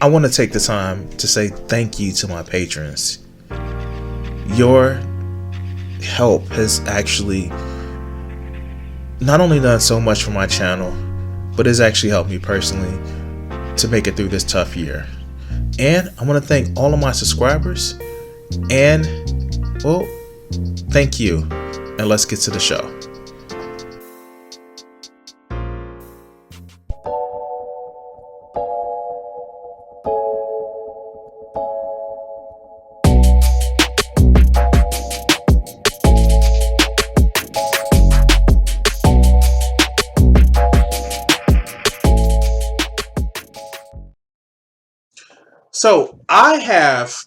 I want to take the time to say thank you to my patrons. Your help has actually not only done so much for my channel, but has actually helped me personally to make it through this tough year. And I want to thank all of my subscribers, and well, thank you, and let's get to the show. So I have,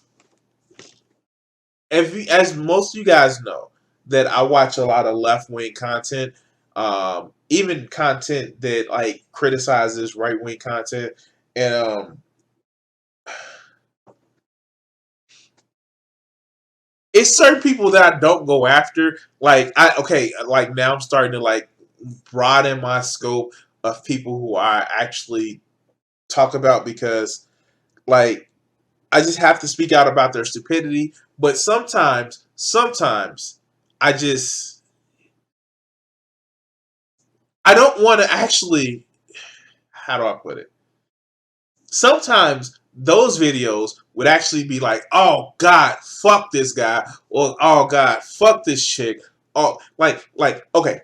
as most of you guys know, that I watch a lot of left-wing content, even content that like criticizes right-wing content, and it's certain people that I don't go after. Like like now I'm starting to like broaden my scope of people who I actually talk about, because like I just have to speak out about their stupidity. But sometimes I don't want to actually, how do I put it? Sometimes those videos would actually be like, oh God, fuck this guy, or oh God, fuck this chick. Oh, okay.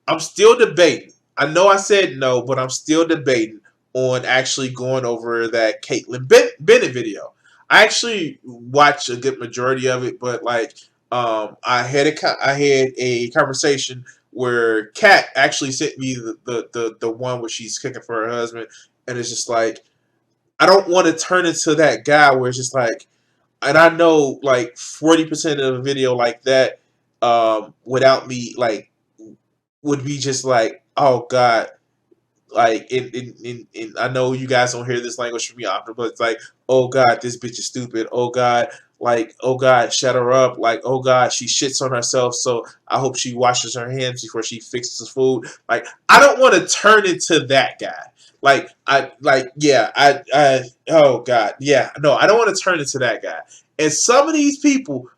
I'm still debating. I know I said no, but I'm still debating on actually going over that Caitlyn Bennett video. I actually watched a good majority of it, but like I had a conversation where Kat actually sent me the one where she's cooking for her husband, and it's just like I don't want to turn into that guy where it's just like, and I know like 40% of a video like that without me like would be just like, oh God. Like I know you guys don't hear this language from me often, but it's like, oh God, this bitch is stupid. Oh God, like, oh God, shut her up. Like, oh God, she shits on herself, so I hope she washes her hands before she fixes the food. Like, I don't want to turn into that guy. Oh God, yeah, no, I don't want to turn into that guy. And some of these people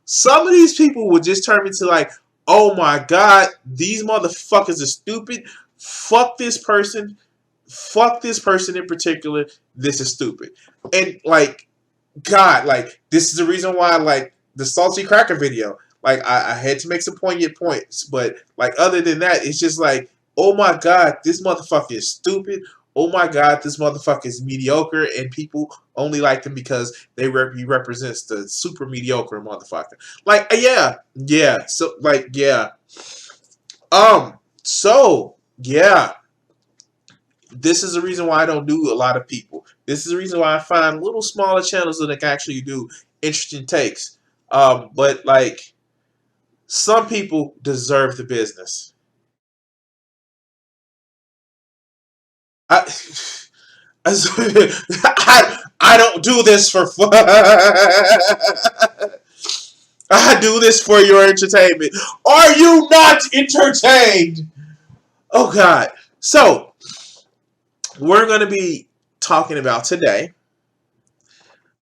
will just turn into like, oh my God, these motherfuckers are stupid. Fuck this person. Fuck this person in particular. This is stupid. And like, God, like, this is the reason why, like, the salty cracker video, like, I had to make some poignant points, but like, other than that, it's just like, oh my God, this motherfucker is stupid. Oh my God, this motherfucker is mediocre, and people only like him because he represents the super mediocre motherfucker. Like, yeah. So, like, yeah. So, yeah. This is the reason why I don't do a lot of people. This is the reason why I find little smaller channels that can actually do interesting takes. But like, some people deserve the business. I don't do this for fun. I do this for your entertainment. Are you not entertained? Oh God. So, we're going to be talking about today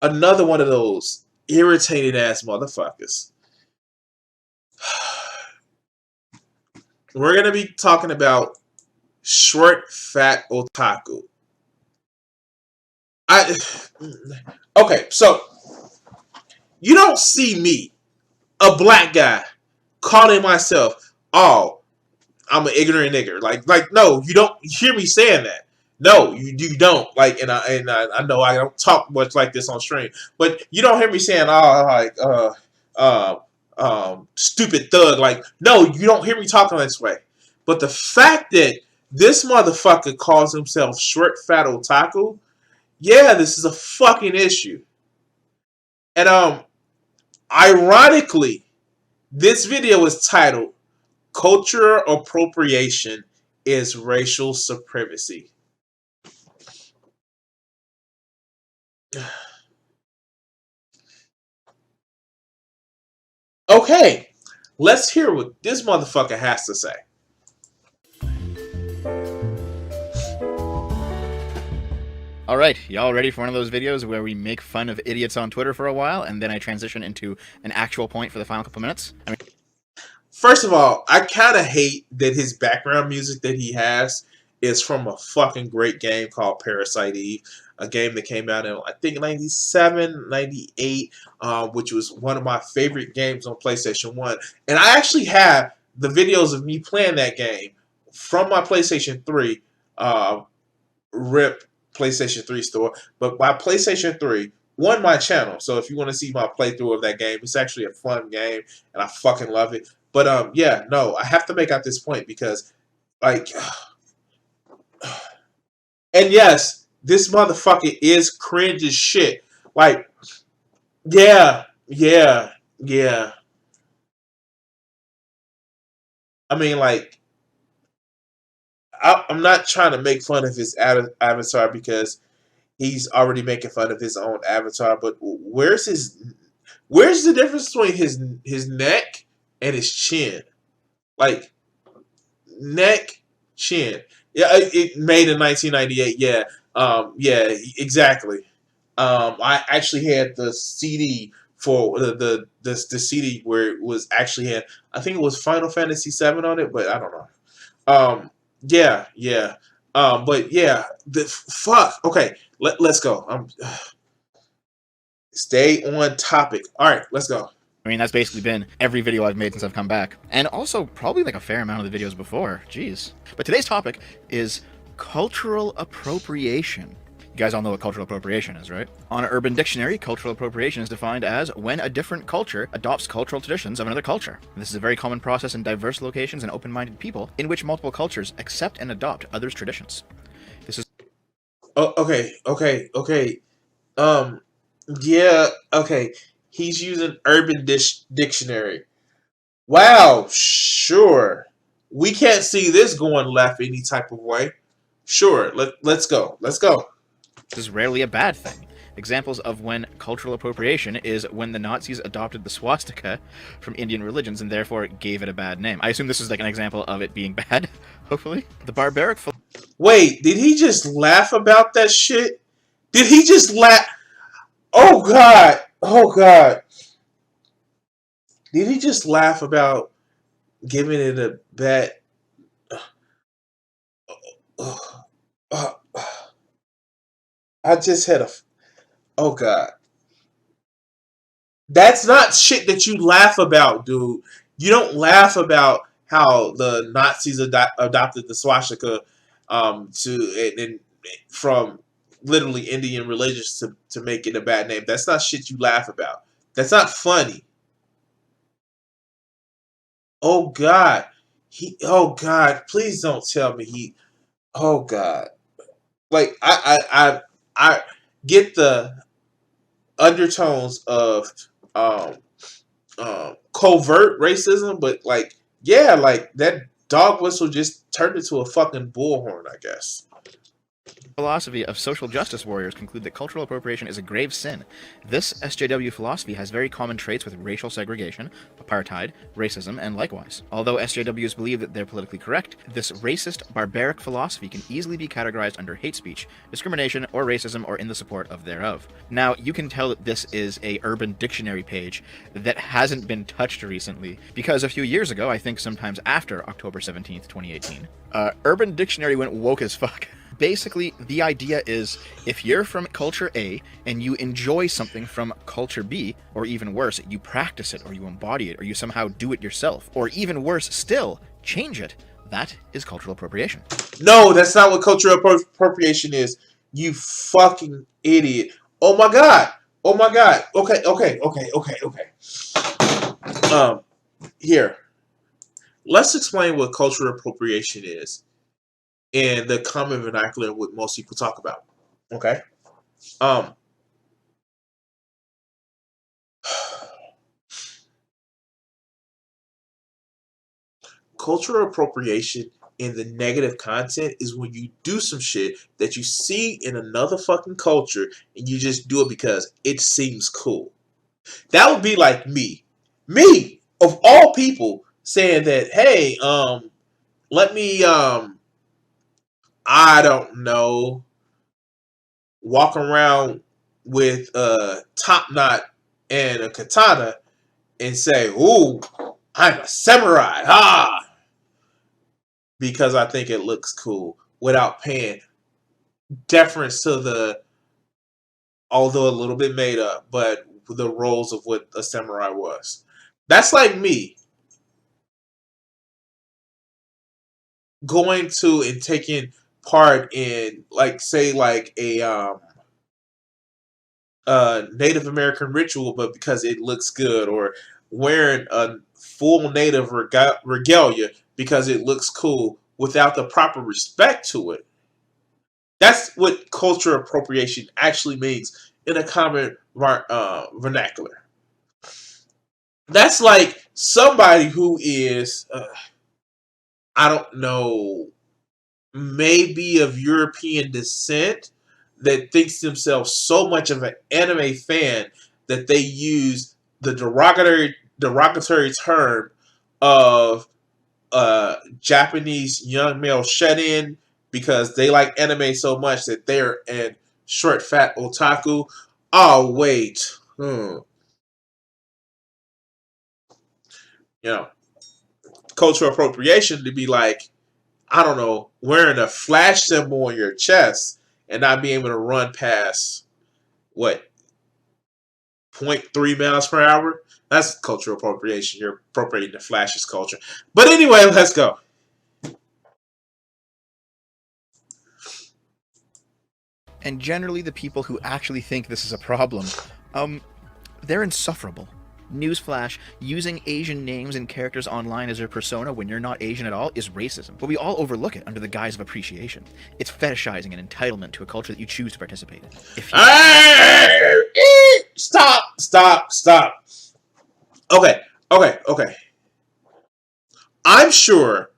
another one of those irritated ass motherfuckers. We're going to be talking about ShortFatOtaku. Okay, so you don't see me, a black guy, calling myself, oh, I'm an ignorant nigger. Like no, you don't hear me saying that. No, you don't. Like, and I know I don't talk much like this on stream, but you don't hear me saying, oh, like, stupid thug. Like, no, you don't hear me talking this way. But the fact that this motherfucker calls himself ShortFatOtaku, yeah, this is a fucking issue. And ironically, this video is titled "Cultural Appropriation is Racial Supremacy." Okay, let's hear what this motherfucker has to say. Alright, y'all ready for one of those videos where we make fun of idiots on Twitter for a while, and then I transition into an actual point for the final couple minutes? First of all, I kind of hate that his background music that he has is from a fucking great game called Parasite Eve, a game that came out in, I think, 97, 98, which was one of my favorite games on PlayStation 1. And I actually have the videos of me playing that game from my PlayStation 3, RIP PlayStation 3 store, but my PlayStation 3 won my channel. So if you want to see my playthrough of that game, it's actually a fun game, and I fucking love it. But yeah, no, I have to make out this point because, like, and yes, this motherfucker is cringe as shit. Like, yeah, yeah, yeah. I mean, like, I'm not trying to make fun of his avatar because he's already making fun of his own avatar. But where's the difference between his neck and his chin? Like, neck, chin. Yeah, it made in 1998. Yeah, yeah, exactly. I actually had the CD for the CD where it was actually had, I think it was Final Fantasy VII on it, but I don't know. Yeah, yeah. But yeah, the fuck. Okay, let's go. Stay on topic. All right, let's go. I mean, that's basically been every video I've made since I've come back. And also, probably like a fair amount of the videos before. Jeez. But today's topic is cultural appropriation. You guys all know what cultural appropriation is, right? On Urban Dictionary, cultural appropriation is defined as when a different culture adopts cultural traditions of another culture. This is a very common process in diverse locations and open-minded people in which multiple cultures accept and adopt others' traditions. This is... Oh, okay. Yeah, okay. He's using Urban Dictionary. Wow, sure. We can't see this going left any type of way. Sure, let's go. Let's go. This is rarely a bad thing. Examples of when cultural appropriation is when the Nazis adopted the swastika from Indian religions and therefore gave it a bad name. I assume this is like an example of it being bad, hopefully. The barbaric... Wait, did he just laugh about that shit? Did he just laugh? Oh god! Oh god! Did he just laugh about giving it a bad... I just had a... Oh god. That's not shit that you laugh about, dude. You don't laugh about how the Nazis adopted the swastika and from literally Indian religions to make it a bad name. That's not shit you laugh about. That's not funny. Oh god. Oh god, please don't tell me oh god. Like I get the undertones of um covert racism, but like, yeah, like that dog whistle just turned into a fucking bullhorn, I guess. Philosophy of social justice warriors conclude that cultural appropriation is a grave sin. This SJW philosophy has very common traits with racial segregation, apartheid, racism, and likewise. Although SJWs believe that they're politically correct, this racist, barbaric philosophy can easily be categorized under hate speech, discrimination, or racism, or in the support of thereof. Now, you can tell that this is a Urban Dictionary page that hasn't been touched recently, because a few years ago, I think sometimes after October 17th, 2018, Urban Dictionary went woke as fuck. Basically, the idea is, if you're from culture A and you enjoy something from culture B, or even worse, you practice it, or you embody it, or you somehow do it yourself, or even worse still, change it, that is cultural appropriation. No, that's not what cultural appropriation is. You fucking idiot. Oh my god. Oh my god. Okay. Here. Let's explain what cultural appropriation is in the common vernacular what most people talk about. Okay? Cultural appropriation in the negative content is when you do some shit that you see in another fucking culture and you just do it because it seems cool. That would be like me of all people saying that, hey, let me I don't know, walk around with a top knot and a katana and say, "Ooh, I'm a samurai," because I think it looks cool without paying deference to the, although a little bit made up, but the roles of what a samurai was. That's like me going to and taking part in, like, say, like a Native American ritual, but because it looks good, or wearing a full Native regalia because it looks cool without the proper respect to it. That's what cultural appropriation actually means in a common vernacular. That's like somebody who is, I don't know, maybe of European descent, that thinks themselves so much of an anime fan that they use the derogatory term of Japanese young male shut-in because they like anime so much that they're an short fat otaku. Oh wait, you know, cultural appropriation to be like, I don't know, wearing a flash symbol on your chest and not being able to run past what, zero point 0.3 miles per hour. That's cultural appropriation. You're appropriating the Flash's culture. But anyway, let's go. And generally, the people who actually think this is a problem, they're insufferable. Newsflash, using Asian names and characters online as your persona when you're not Asian at all is racism, but we all overlook it under the guise of appreciation. It's fetishizing an entitlement to a culture that you choose to participate in. If you... Stop. Okay. I'm sure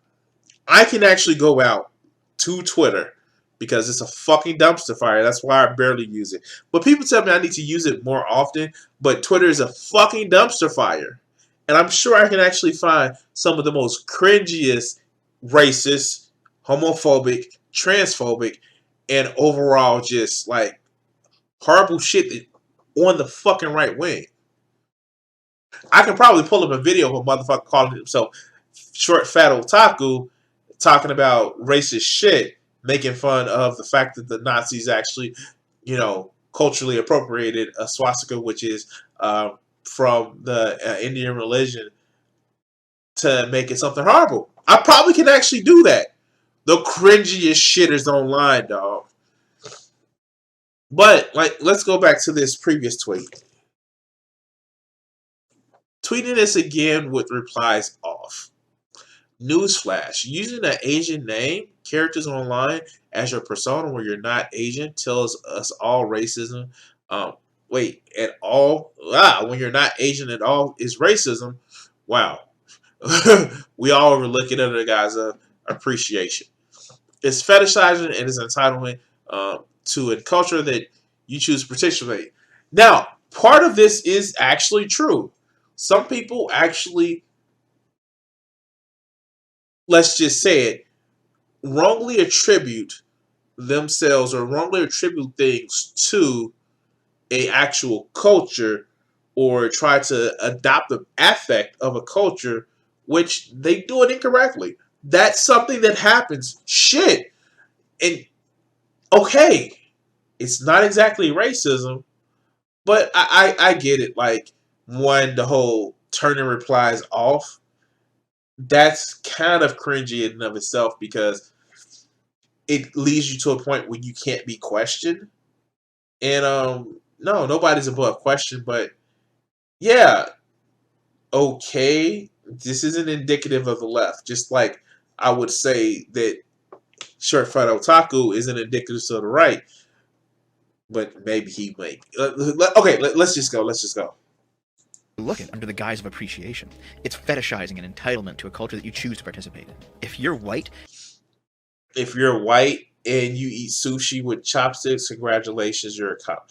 I can actually go out to Twitter because it's a fucking dumpster fire. That's why I barely use it. But people tell me I need to use it more often, but Twitter is a fucking dumpster fire. And I'm sure I can actually find some of the most cringiest, racist, homophobic, transphobic, and overall just like horrible shit on the fucking right wing. I can probably pull up a video of a motherfucker calling himself ShortFatOtaku talking about racist shit, making fun of the fact that the Nazis actually, culturally appropriated a swastika, which is from the Indian religion, to make it something horrible. I probably can actually do that. The cringiest shit is online, dog. But let's go back to this previous tweet. Tweeting this again with replies off. Newsflash: using an Asian name, characters online as your persona where you're not Asian tells us all racism. Wait, at all? When you're not Asian at all is racism. Wow. We all overlook it under the guise of appreciation. It's fetishizing and it's entitlement to a culture that you choose to participate. Now, part of this is actually true. Some people actually, let's just say it, wrongly attribute themselves or wrongly attribute things to a actual culture or try to adopt the affect of a culture, which they do it incorrectly. That's something that happens. Shit. And okay, it's not exactly racism, but I get it. Like, when the whole turning replies off, that's kind of cringy in and of itself because it leads you to a point where you can't be questioned. And no, nobody's above question, but yeah, okay, this isn't indicative of the left. Just like I would say that short fat otaku isn't indicative of the right, but maybe he might. Okay, let's just go. Let's just go. Look at under the guise of appreciation. It's fetishizing an entitlement to a culture that you choose to participate in. If you're white and you eat sushi with chopsticks, congratulations, you're a cop.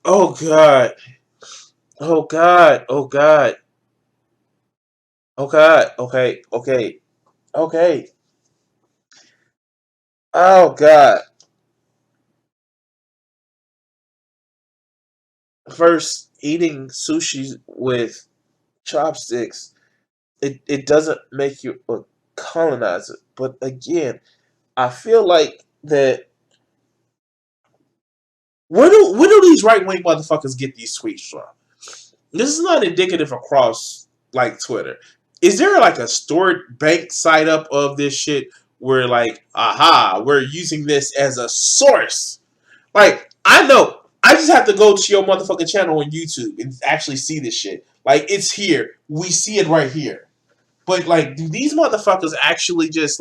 Oh god. Oh god. Oh god. Oh god. Okay. Oh god. first eating sushi with chopsticks, it doesn't make you a colonizer. But again, I feel like that where do these right wing motherfuckers get these tweets from? This is not indicative across like Twitter. Is there like a stored bank site up of this shit where like, aha, we're using this as a source? Like, I know. I just have to go to your motherfucking channel on YouTube and actually see this shit. Like, it's here. We see it right here. But like, do these motherfuckers actually just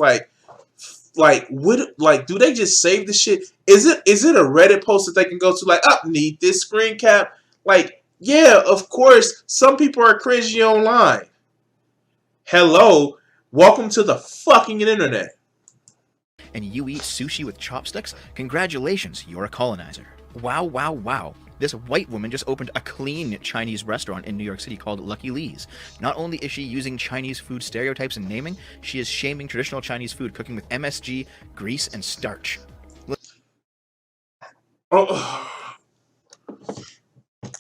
do they just save the shit? Is it a Reddit post that they can go to like, up need this screen cap? Like, yeah, of course, some people are cringy online. Hello, welcome to the fucking internet. And you eat sushi with chopsticks? Congratulations, you're a colonizer. Wow, wow, wow. This white woman just opened a clean Chinese restaurant in New York City called Lucky Lee's. Not only is she using Chinese food stereotypes and naming, she is shaming traditional Chinese food cooking with MSG, grease, and starch. Oh,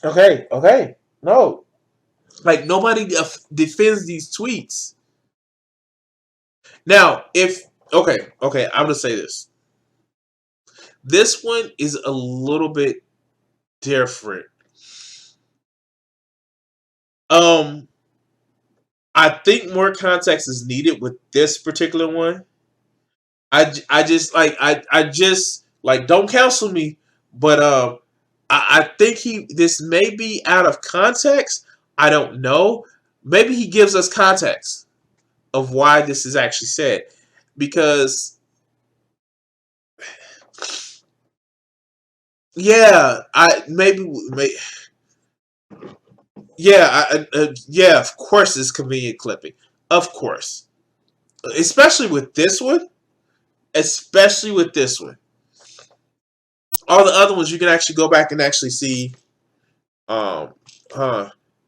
okay, no, like nobody defends these tweets. Now, if okay, I'm gonna say this. This one is a little bit different. I think more context is needed with this particular one. I just like don't cancel me, but I think this may be out of context. I don't know. Maybe he gives us context of why this is actually said, because yeah, yeah, of course it's convenient clipping, of course, especially with this one, especially with this one. All the other ones you can actually go back and actually see. Um,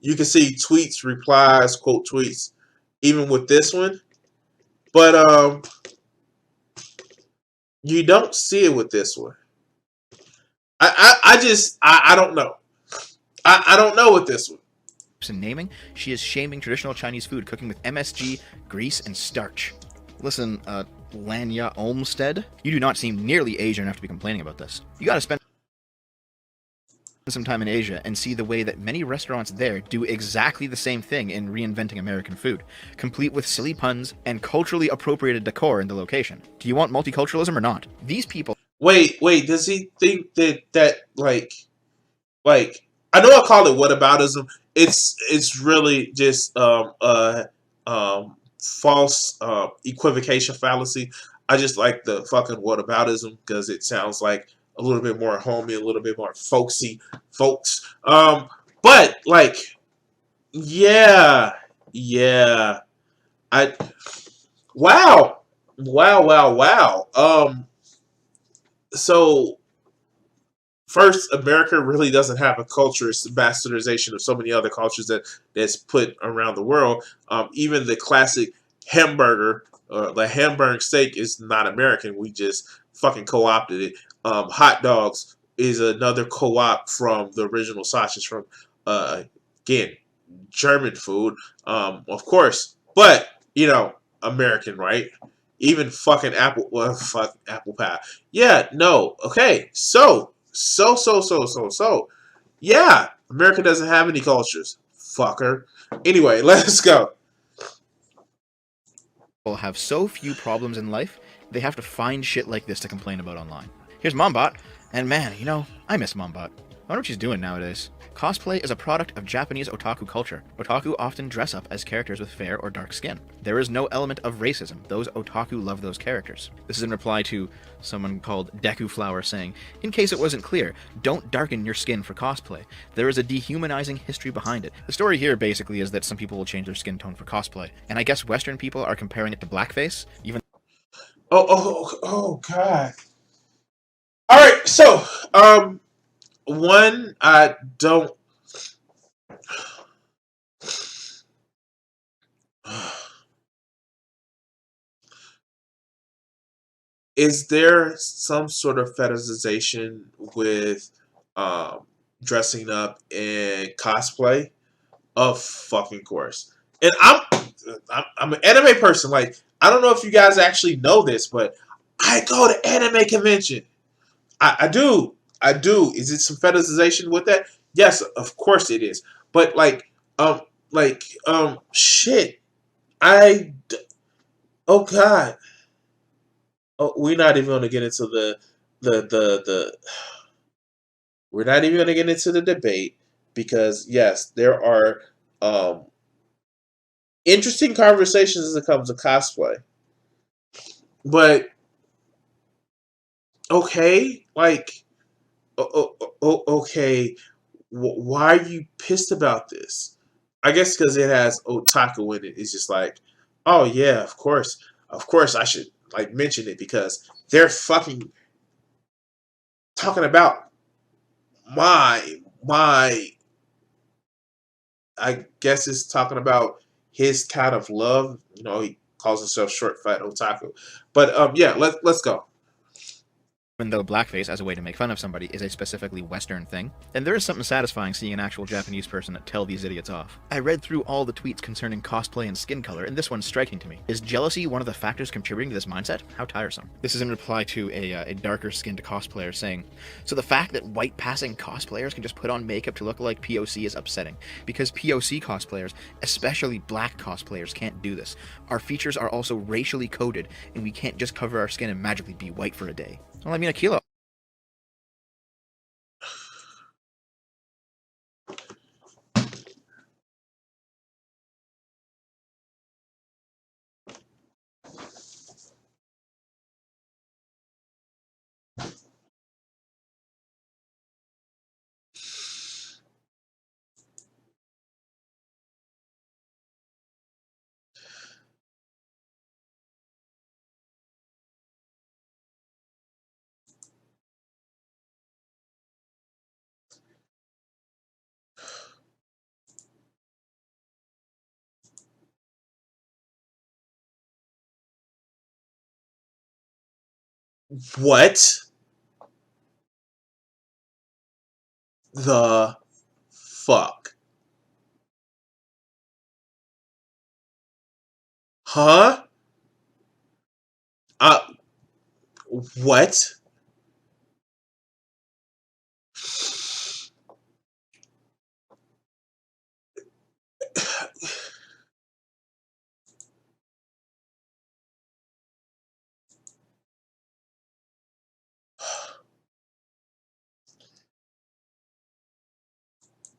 you can see tweets, replies, quote tweets, even with this one. But you don't see it with this one. I don't know. I don't know with this one. And naming, she is shaming traditional Chinese food cooking with MSG, grease, and starch. Listen, Lanya Olmsted, you do not seem nearly Asian enough to be complaining about this. You gotta spend some time in Asia and see the way that many restaurants there do exactly the same thing in reinventing American food, complete with silly puns and culturally appropriated decor in the location. Do you want multiculturalism or not? These people... Wait, does he think that I know I call it whataboutism. It's really just false equivocation fallacy. I just like the fucking whataboutism because it sounds like a little bit more homey, a little bit more folksy, folks. But like, yeah. I wow, wow. So first, America really doesn't have a culture. It's the bastardization of so many other cultures that's put around the world. Even the classic hamburger, the hamburger steak, is not American. We just fucking co-opted it. Hot dogs is another co-op from the original sausage from, again, German food, of course. But American, right? Even fucking apple, well, fuck apple pie. Yeah, no, okay. So. Yeah, America doesn't have any cultures. Fucker. Anyway, let's go. have so few problems in life, they have to find shit like this to complain about online. Here's Mombot, and man, I miss Mombot. I wonder what she's doing nowadays. Cosplay is a product of Japanese otaku culture. Otaku often dress up as characters with fair or dark skin. There is no element of racism. Those otaku love those characters. This is in reply to someone called Deku Flower saying, in case it wasn't clear, don't darken your skin for cosplay. There is a dehumanizing history behind it. The story here basically is that some people will change their skin tone for cosplay. And I guess Western people are comparing it to blackface, even... Oh, God. All right, so, one, I don't. Is there some sort of fetishization with dressing up in cosplay, of fucking course. And I'm an anime person. Like, I don't know if you guys actually know this, but I go to anime convention. I do. I do. Is it some fetishization with that? Yes, of course it is. But shit. I. Oh God. Oh, we're not even going to get into the. We're not even going to get into the debate because yes, there are um, interesting conversations as it comes to cosplay. But okay, like, okay, why are you pissed about this? I guess because it has otaku in it. It's just like, oh yeah, of course, I should like mention it because they're fucking talking about my. I guess it's talking about his kind of love. You know, he calls himself ShortFatOtaku. But yeah, let's go. Even though blackface as a way to make fun of somebody is a specifically Western thing, and there is something satisfying seeing an actual Japanese person tell these idiots off. I read through all the tweets concerning cosplay and skin color, and this one's striking to me. Is jealousy one of the factors contributing to this mindset? How tiresome. This is in reply to a darker-skinned cosplayer saying, so the fact that white-passing cosplayers can just put on makeup to look like POC is upsetting, because POC cosplayers, especially black cosplayers, can't do this. Our features are also racially coded, and we can't just cover our skin and magically be white for a day. Well, I mean, Akilo. What the fuck? Huh? Uh, what?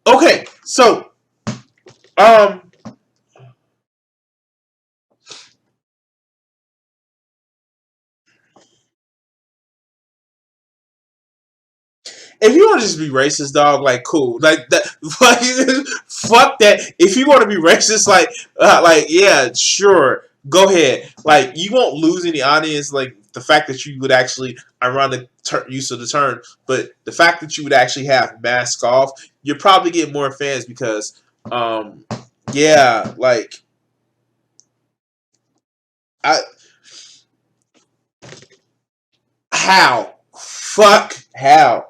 Okay, so um, if you want to just be racist, dog, like cool, like that, fuck that. If you want to be racist, like yeah, sure, go ahead. Like you won't lose any audience. Like the fact that you would actually, ironic use of the term, but the fact that you would actually have mask off, you probably get more fans because, yeah, like I how fuck how.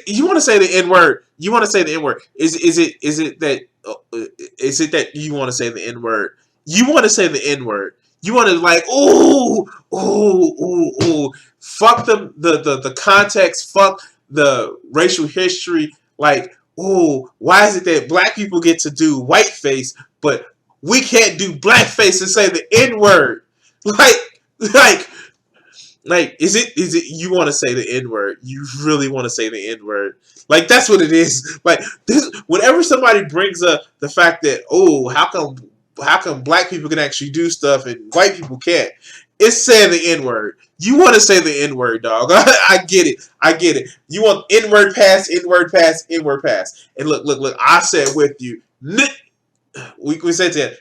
You want to say the N word? You want to say the N word? Is it that you want to say the N word? You want to say the N word? You want to like ooh. Fuck the context. Fuck the racial history. Like ooh, why is it that black people get to do whiteface, but we can't do blackface and say the N word? Like like is it you want to say the N word? You really want to say the N word? Like that's what it is. Like this, whenever somebody brings up the fact that oh, how come black people can actually do stuff and white people can't? It's saying the N word. You want to say the N word, dog? I get it. I get it. You want N word pass, N word pass, N word pass. And look. I said with you. We said that.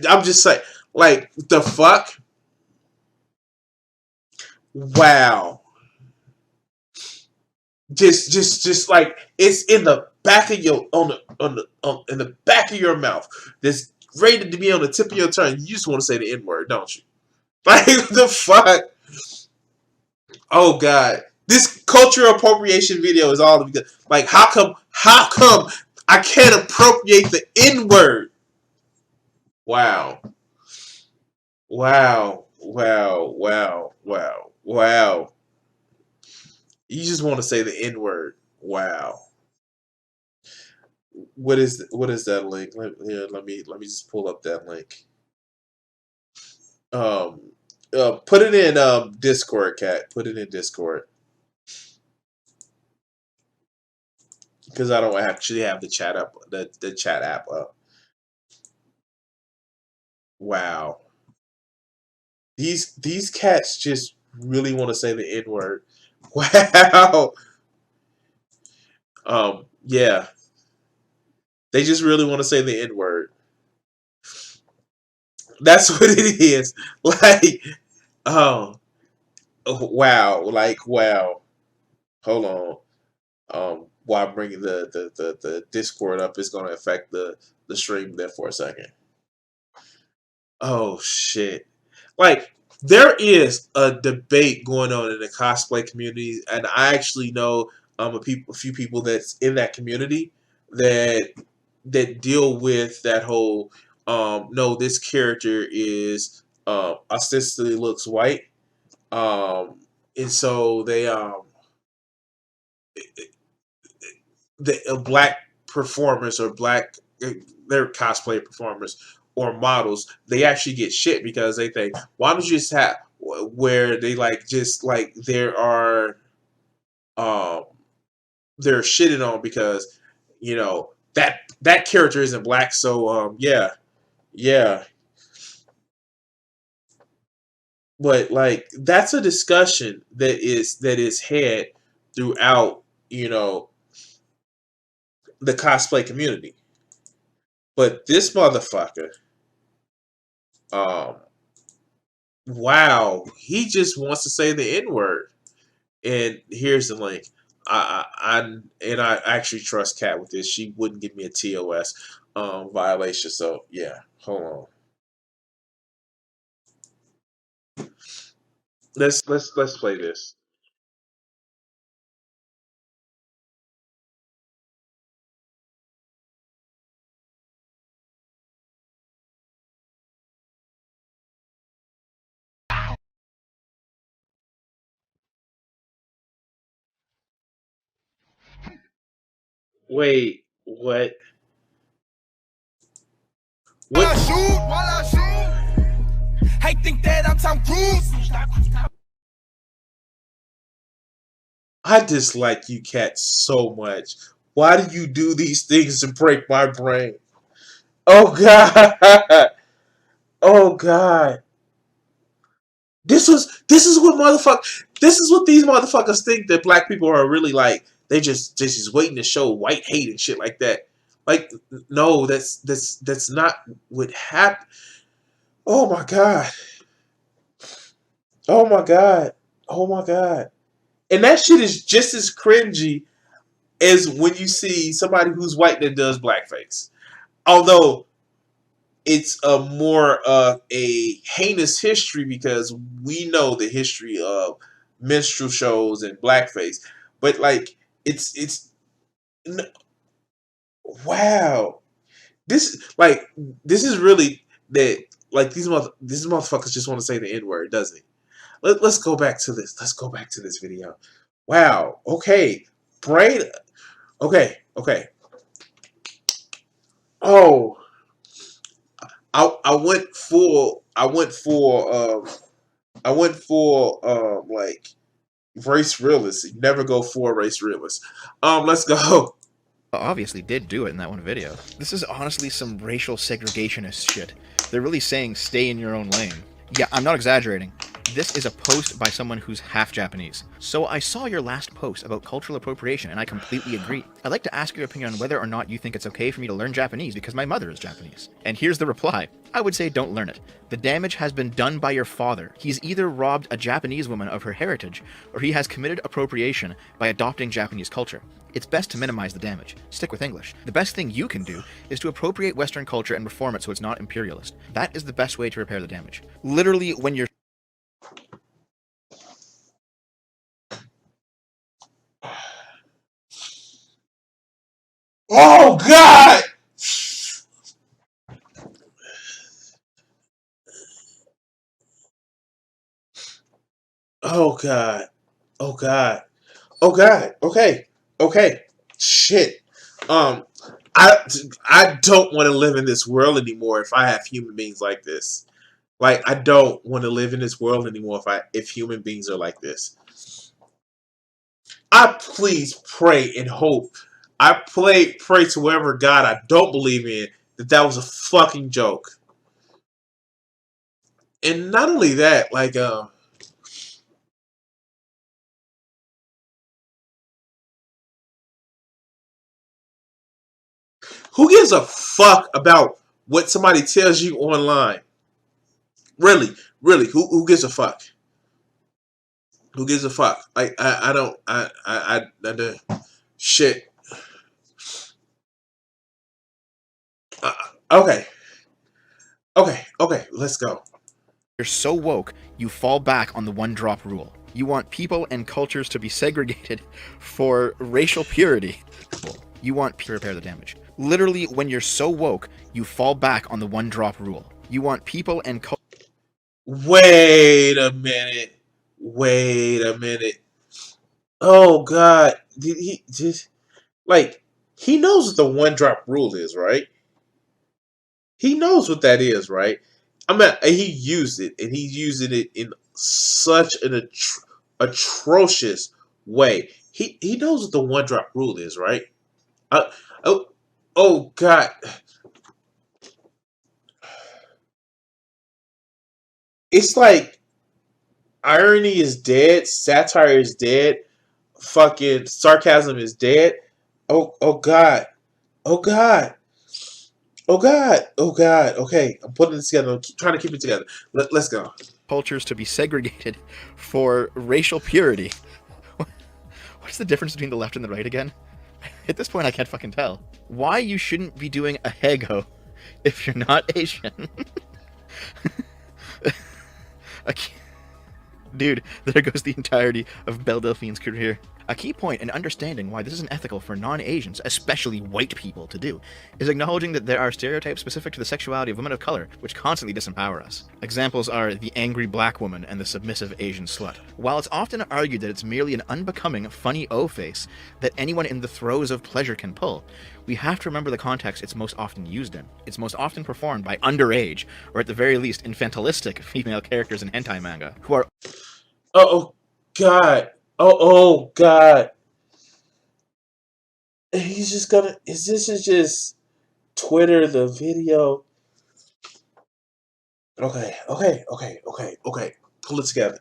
I'm just saying. Like the fuck. Wow. Just like it's in the back of your in the back of your mouth. This rated to be on the tip of your tongue. You just want to say the N word, don't you? Like, what the fuck? Oh god, this cultural appropriation video is all because, like, how come I can't appropriate the N word? Wow, wow, wow, wow, wow, wow. You just want to say the N word? Wow. What is that link? Let me just pull up that link. Um, put it in Discord, cat. Put it in Discord because I don't actually have the chat up, the chat app up. Wow, these cats just really want to say the N word. Wow. Yeah, they just really want to say the N word. That's what it is. Like, oh, wow. Like, wow. Hold on. While bringing the Discord up, is going to affect the stream there for a second. Oh shit! Like, there is a debate going on in the cosplay community, and I actually know a few people that's in that community that deal with that whole no, this character is ostensibly looks white, and so the black performers or black they're cosplay performers or models, they actually get shit because they think, why don't you just have where they like just like there are um they're shitted on because that character isn't black, so yeah, yeah. But like that's a discussion that is had throughout the cosplay community. But this motherfucker, um, wow, he just wants to say the N word. And here's the link. I actually trust Kat with this. She wouldn't give me a TOS violation. So yeah, hold on. Let's play this. Wait, what? While What? I shoot, I think that I'm Tom Cruise. I dislike you, Kat, so much. Why do you do these things to break my brain? Oh god. Oh god. This is what these motherfuckers think that black people are really like. They just waiting to show white hate and shit like that. Like, no, that's not what happened. Oh my god. Oh my god. Oh my god. And that shit is just as cringy as when you see somebody who's white that does blackface. Although it's a more of a heinous history because we know the history of minstrel shows and blackface. But like, it's wow. This is really that like these motherfuckers just want to say the N word, doesn't it? Let's go back to this. Let's go back to this video. Wow. Okay. Brain. Okay. Okay. Oh, I went full. I went for like race realist. You never go for race realist. Let's go. Obviously did do it in that one video. This is honestly some racial segregationist shit. They're really saying stay in your own lane. Yeah, I'm not exaggerating. This is a post by someone who's half Japanese. So I saw your last post about cultural appropriation and I completely agree. I'd like to ask your opinion on whether or not you think it's okay for me to learn Japanese because my mother is Japanese. And here's the reply. I would say don't learn it. The damage has been done by your father. He's either robbed a Japanese woman of her heritage, or he has committed appropriation by adopting Japanese culture. It's best to minimize the damage. Stick with English. The best thing you can do is to appropriate Western culture and reform it so it's not imperialist. That is the best way to repair the damage. Literally, when you're Oh God. Oh God. Oh God. Okay. Okay. Shit. Um. I I don't want to live in this world anymore if I have human beings like this. Like I don't want to live in this world anymore if human beings are like this. I please pray and hope. I pray to whoever God I don't believe in that was a fucking joke. And not only that, like who gives a fuck about what somebody tells you online? Really, really, who gives a fuck? Who gives a fuck? Like I don't shit. Uh, okay, okay, let's go. You're so woke, you fall back on the one drop rule. You want people and cultures to be segregated for racial purity. You want to repair the damage. Literally, when you're so woke, you fall back on the one drop rule. You want people and Wait a minute. Wait a minute. Oh God, did he just like he knows what the one drop rule is, right? He knows what that is, right? I mean, he used it, and he's using it in such an atrocious way. He knows what the one drop rule is, right? Uh, oh, oh God, it's like irony is dead, satire is dead, fucking sarcasm is dead. Oh God, oh God. Oh God! Oh God! Okay, I'm putting this together. Trying to keep it together. Let's go. cultures to be segregated for racial purity. What's the difference between the left and the right again? At this point, I can't fucking tell. Why you shouldn't be doing a hego if you're not Asian? Dude, there goes the entirety of Belle Delphine's career. A key point in understanding why this isn't ethical for non-Asians, especially white people, to do, is acknowledging that there are stereotypes specific to the sexuality of women of color, which constantly disempower us. Examples are the angry black woman and the submissive Asian slut. While it's often argued that it's merely an unbecoming, funny O-face that anyone in the throes of pleasure can pull, we have to remember the context it's most often used in. It's most often performed by underage, or at the very least infantilistic female characters in hentai manga, who are Oh God! Oh God! He's just gonna. Is this is just Twitter the video? Okay. Pull it together.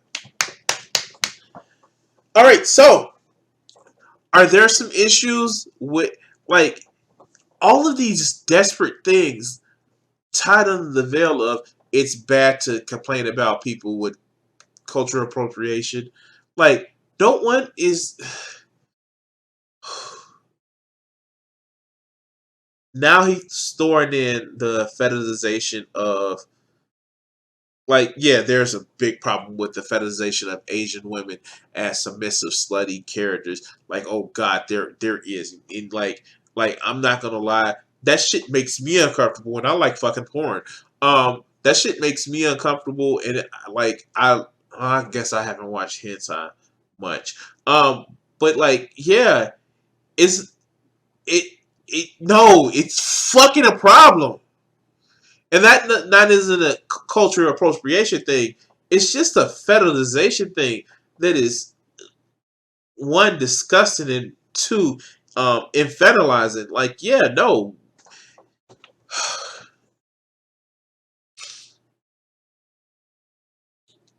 All right. So, are there some issues with like all of these desperate things tied under the veil of it's bad to complain about people with cultural appropriation? Like, no one is. Now he's throwing in the fetishization of like, yeah, there's a big problem with the fetishization of Asian women as submissive, slutty characters. Like, oh God, there is. And like I'm not gonna lie, that shit makes me uncomfortable, and I like fucking porn. That shit makes me uncomfortable, and like I guess I haven't watched hentai much. But like, yeah, it's it no, it's fucking a problem. And that isn't a cultural appropriation thing. It's just a federalization thing that is one disgusting and two infantilizing. Like, yeah, no,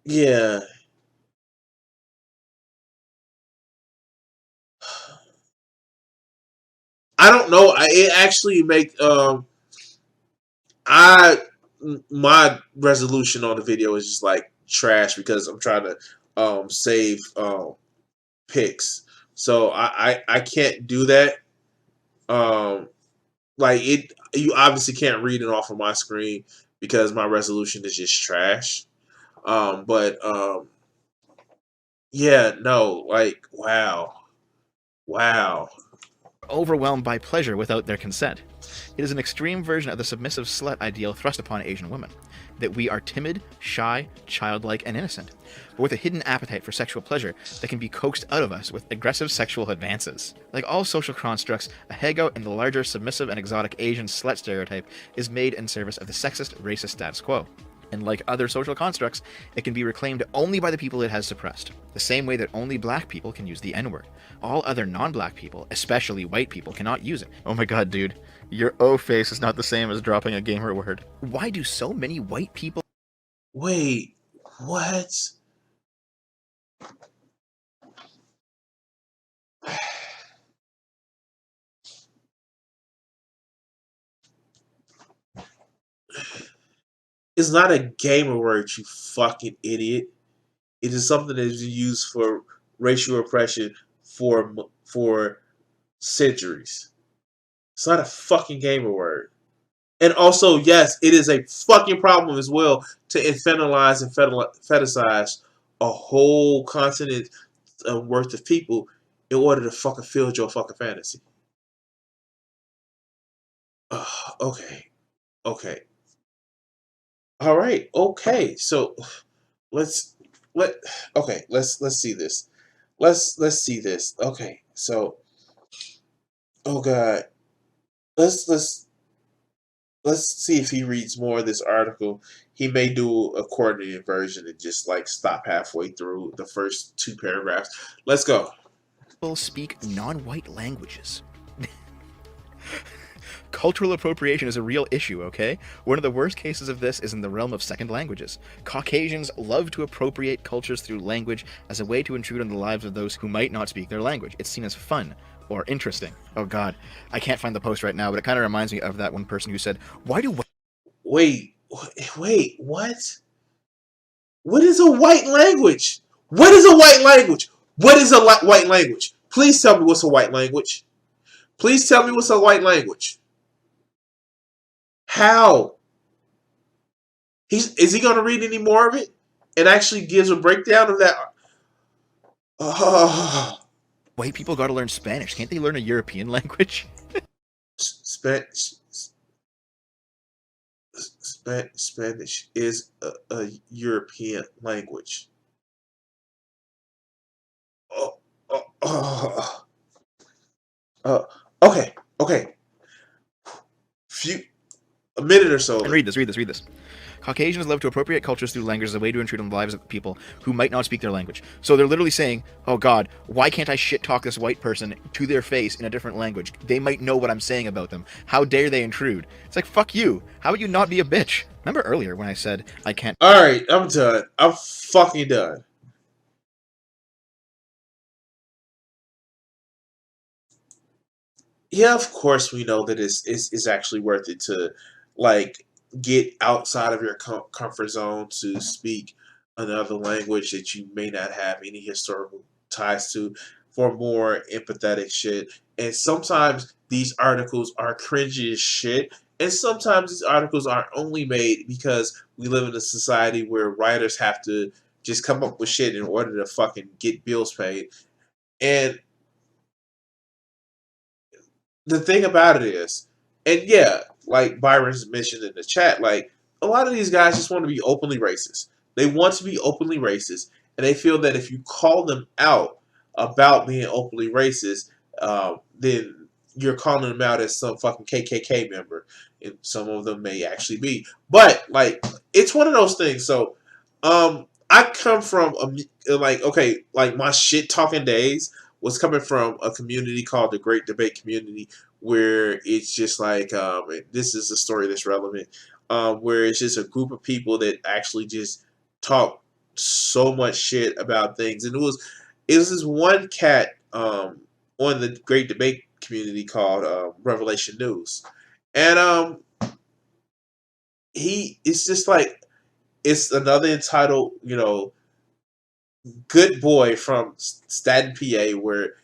yeah. I don't know. It actually make I my resolution on the video is just like trash because I'm trying to save pics. So I can't do that. Um like it you obviously can't read it off of my screen because my resolution is just trash. But yeah, no, like wow. Wow. overwhelmed by pleasure without their consent. It is an extreme version of the submissive slut ideal thrust upon Asian women, that we are timid, shy, childlike, and innocent, but with a hidden appetite for sexual pleasure that can be coaxed out of us with aggressive sexual advances. Like all social constructs, a hego in the larger submissive and exotic Asian slut stereotype is made in service of the sexist, racist status quo. And like other social constructs, it can be reclaimed only by the people it has suppressed, the same way that only black people can use the N-word. All other non-black people, especially white people, cannot use it. Oh my god, dude. Your O face is not the same as dropping a gamer word. Why do so many white people... Wait, what? It's not a gamer word, you fucking idiot. It is something that is used for racial oppression for centuries. It's not a fucking gamer word. And also, yes, it is a fucking problem as well to infantilize and fetishize a whole continent worth of people in order to fucking fill your fucking fantasy. Okay. All right. Okay. So let's see this. Let's see this. Okay. So, oh god. Let's see if he reads more of this article. He may do a coordinated version and just like stop halfway through the first 2 paragraphs. Let's go. People speak non-white languages. Cultural appropriation is a real issue, okay? One of the worst cases of this is in the realm of second languages. Caucasians love to appropriate cultures through language as a way to intrude on the lives of those who might not speak their language. It's seen as fun or interesting. Oh god, I can't find the post right now, but it kind of reminds me of that one person who said, why do... Wait, what? What is a white language? What is a white language? What is a white language? Please tell me what's a white language. Please tell me what's a white language. How? Is he going to read any more of it? It actually gives a breakdown of that. White people got to learn Spanish. Can't they learn a European language? Spanish is a European language. Okay. A minute or so. And read this. Caucasians love to appropriate cultures through language as a way to intrude on the lives of people who might not speak their language. So they're literally saying, oh god, why can't I shit talk this white person to their face in a different language? They might know what I'm saying about them. How dare they intrude? It's like, fuck you. How would you not be a bitch? Remember earlier when I said I can't... Alright, I'm done. I'm fucking done. Yeah, of course we know that it's actually worth it to, like, get outside of your comfort zone to speak another language that you may not have any historical ties to for more empathetic shit. And sometimes these articles are cringy as shit. And sometimes these articles are only made because we live in a society where writers have to just come up with shit in order to fucking get bills paid. And the thing about it is, and yeah, like Byron's mentioned in the chat, like a lot of these guys just want to be openly racist. They want to be openly racist, and they feel that if you call them out about being openly racist, then you're calling them out as some fucking KKK member, and some of them may actually be. But like, it's one of those things. So, I come from my shit talking days was coming from a community called the Great Debate Community, where it's just like, this is a story that's relevant, where it's just a group of people that actually just talk so much shit about things. And it was this one cat on the Great Debate Community called Revelation News. And it's just like, it's another entitled, good boy from Staten, PA, where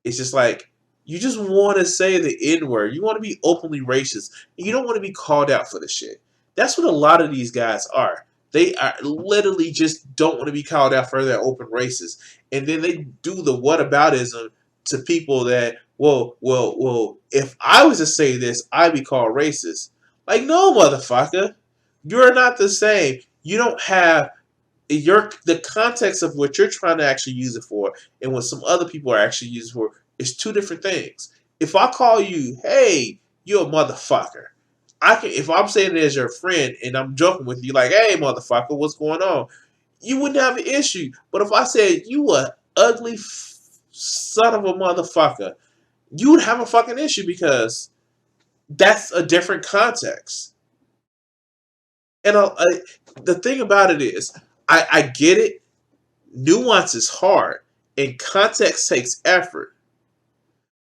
it's just like, you just want to say the N-word. You want to be openly racist. And you don't want to be called out for the shit. That's what a lot of these guys are. They are literally just don't want to be called out for their open racist. And then they do the whataboutism to people that well, if I was to say this, I'd be called racist. Like, no, motherfucker. You're not the same. You don't have the context of what you're trying to actually use it for and what some other people are actually using it for is two different things. If I call you, hey, you're a motherfucker, if I'm saying it as your friend and I'm joking with you, like, hey, motherfucker, what's going on? You wouldn't have an issue. But if I said you a ugly son of a motherfucker, you would have a fucking issue because that's a different context. And the thing about it is, I get it. Nuance is hard, and context takes effort.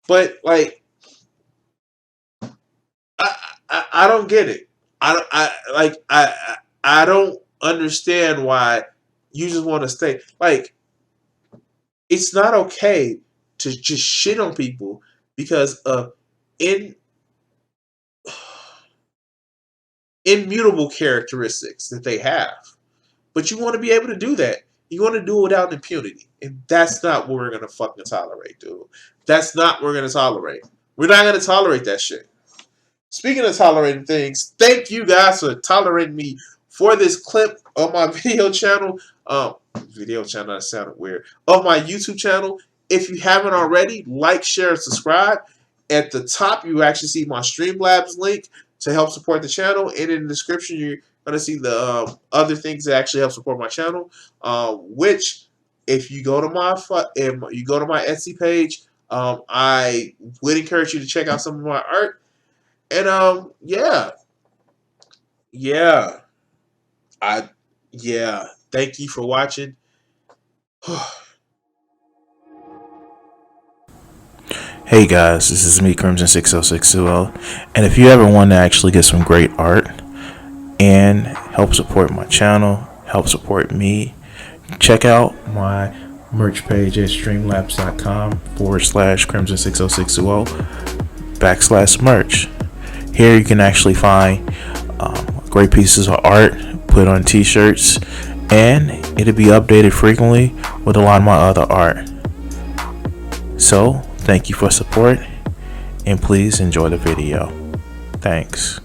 But like, I don't get it. I don't understand why you just want to stay. Like, it's not okay to just shit on people because of immutable characteristics that they have. But you want to be able to do that. You want to do it without impunity. And that's not what we're going to fucking tolerate, dude. That's not what we're going to tolerate. We're not going to tolerate that shit. Speaking of tolerating things, thank you guys for tolerating me for this clip on my video channel. That sounded weird. Of my YouTube channel. If you haven't already, like, share, and subscribe. At the top, you actually see my Streamlabs link to help support the channel. And in the description, you're going to see the other things that actually help support my channel. Which, if you go to my Etsy page, I would encourage you to check out some of my art. And thank you for watching. Hey guys, this is me, Crimson60620, and if you ever want to actually get some great art and help support my channel, help support me, check out my merch page at streamlabs.com/Crimson60620 / Here you can actually find great pieces of art put on t-shirts, and it'll be updated frequently with a lot of my other art. So thank you for support, and please enjoy the video. Thanks.